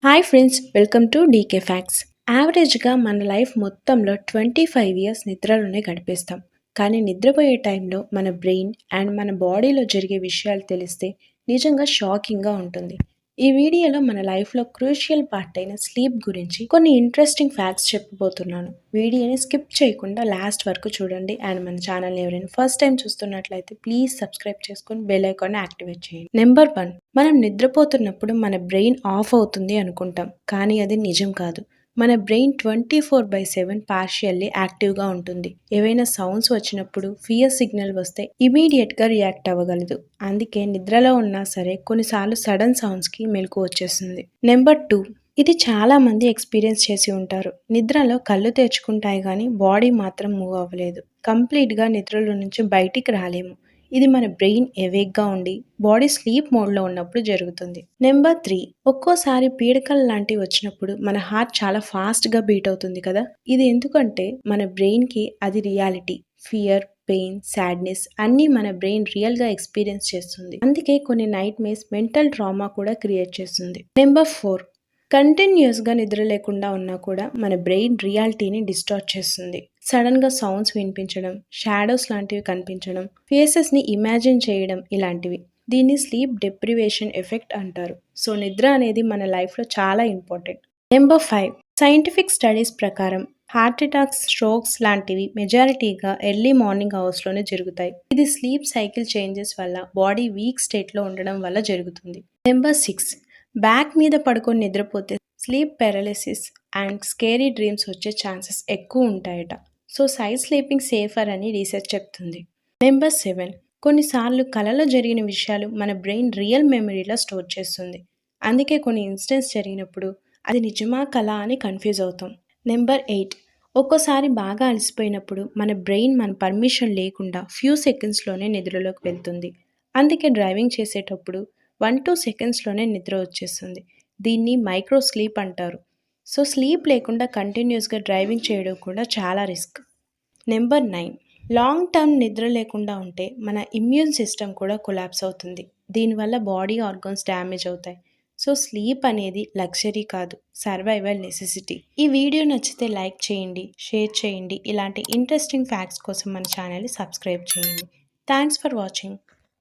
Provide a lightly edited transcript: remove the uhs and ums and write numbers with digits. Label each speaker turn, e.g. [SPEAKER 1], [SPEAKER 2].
[SPEAKER 1] Hi friends, welcome to DK facts. యావరేజ్గా మన life మొత్తంలో 25 ఇయర్స్ నిద్రలోనే గడిపేస్తాం. కానీ నిద్రపోయే టైంలో మన బ్రెయిన్ అండ్ మన బాడీలో జరిగే విషయాలు తెలిస్తే నిజంగా షాకింగ్గా ఉంటుంది. ఈ వీడియోలో మన లైఫ్లో క్రూషియల్ పార్ట్ అయిన స్లీప్ గురించి కొన్ని ఇంట్రెస్టింగ్ ఫ్యాక్ట్స్ చెప్పబోతున్నాను. వీడియోని స్కిప్ చేయకుండా లాస్ట్ వరకు చూడండి. అండ్ మన ఛానల్ని ఎవరైనా ఫస్ట్ టైం చూస్తున్నట్లయితే ప్లీజ్ సబ్స్క్రైబ్ చేసుకొని బెల్ ఐకాన్ని యాక్టివేట్ చేయండి. నెంబర్ 1, మనం నిద్రపోతున్నప్పుడు మన బ్రెయిన్ ఆఫ్ అవుతుంది అనుకుంటాం, కానీ అది నిజం కాదు. మన బ్రెయిన్ 24/7 పార్షియల్లీ యాక్టివ్గా ఉంటుంది. ఏవైనా సౌండ్స్ వచ్చినప్పుడు, ఫియర్ సిగ్నల్ వస్తే ఇమీడియట్గా రియాక్ట్ అవ్వగలదు. అందుకే నిద్రలో ఉన్నా సరే కొన్నిసార్లు సడన్ సౌండ్స్కి మెలకు వచ్చేస్తుంది. నెంబర్ 2, ఇది చాలా మంది ఎక్స్పీరియన్స్ చేసి ఉంటారు. నిద్రలో కళ్ళు తెరుచుకుంటాయి కానీ బాడీ మాత్రం మూవ్ అవ్వలేదు. కంప్లీట్గా నిద్రలో నుంచి బయటికి రాలేము. ఇది మన బ్రెయిన్ ఎవేక్గా ఉండి బాడీ స్లీప్ మోడ్లో ఉన్నప్పుడు జరుగుతుంది. నెంబర్ 3, ఒక్కోసారి పీడకలు లాంటివి వచ్చినప్పుడు మన హార్ట్ చాలా ఫాస్ట్గా బీట్ అవుతుంది కదా. ఇది ఎందుకంటే మన బ్రెయిన్కి అది రియాలిటీ. ఫియర్, పెయిన్, సాడ్నెస్ అన్నీ మన బ్రెయిన్ రియల్గా ఎక్స్పీరియన్స్ చేస్తుంది. అందుకే కొన్ని నైట్ మేర్స్ మెంటల్ ట్రామా కూడా క్రియేట్ చేస్తుంది. నెంబర్ 4, కంటిన్యూస్గా నిద్ర లేకుండా ఉన్నా కూడా మన బ్రెయిన్ రియాలిటీని డిస్టార్ట్ చేస్తుంది. సడన్గా సౌండ్స్ వినిపించడం, షాడోస్ లాంటివి కనిపించడం, ఫేసెస్ని ఇమాజిన్ చేయడం ఇలాంటివి. దీన్ని స్లీప్ డెప్రివేషన్ ఎఫెక్ట్ అంటారు. సో నిద్ర అనేది మన లైఫ్లో చాలా ఇంపార్టెంట్. నెంబర్ 5, సైంటిఫిక్ స్టడీస్ ప్రకారం హార్ట్ అటాక్స్, స్ట్రోక్స్ లాంటివి మెజారిటీగా ఎర్లీ మార్నింగ్ అవర్స్లోనే జరుగుతాయి. ఇది స్లీప్ సైకిల్ చేంజెస్ వల్ల బాడీ వీక్ స్టేట్లో ఉండడం వల్ల జరుగుతుంది. నెంబర్ 6, బ్యాక్ మీద పడుకొని నిద్రపోతే sleep paralysis and scary dreams వచ్చే ఛాన్సెస్ ఎక్కువ ఉంటాయట. సో సైడ్ స్లీపింగ్ సేఫర్ అని రీసెర్చ్ చెప్తుంది. నెంబర్ 7, కొన్నిసార్లు కలలో జరిగిన విషయాలు మన బ్రెయిన్ రియల్ మెమరీలో స్టోర్ చేస్తుంది. అందుకే కొన్ని ఇన్సిడెంట్స్ జరిగినప్పుడు అది నిజమా కళ అని కన్ఫ్యూజ్ అవుతాం. నెంబర్ 8, ఒక్కోసారి బాగా అలసిపోయినప్పుడు మన బ్రెయిన్ మన పర్మిషన్ లేకుండా ఫ్యూ సెకండ్స్లోనే నిద్రలోకి వెళ్తుంది. అందుకే డ్రైవింగ్ చేసేటప్పుడు 1-2 సెకండ్స్లోనే నిద్ర వచ్చేస్తుంది. దీన్ని మైక్రో స్లీప్ అంటారు. సో స్లీప్ లేకుండా కంటిన్యూస్గా డ్రైవింగ్ చేయడం కూడా చాలా రిస్క్. నెంబర్ 9, లాంగ్ టర్మ్ నిద్ర లేకుండా ఉంటే మన ఇమ్యూన్ సిస్టమ్ కూడా కొలాప్స్ అవుతుంది. దీనివల్ల బాడీ ఆర్గన్స్ డ్యామేజ్ అవుతాయి. సో స్లీప్ అనేది లగ్జరీ కాదు, సర్వైవల్ నెసెసిటీ. ఈ వీడియో నచ్చితే లైక్ చేయండి, షేర్ చేయండి. ఇలాంటి ఇంట్రెస్టింగ్ ఫ్యాక్ట్స్ కోసం మన ఛానల్ని సబ్స్క్రైబ్ చేయండి. Thanks for watching.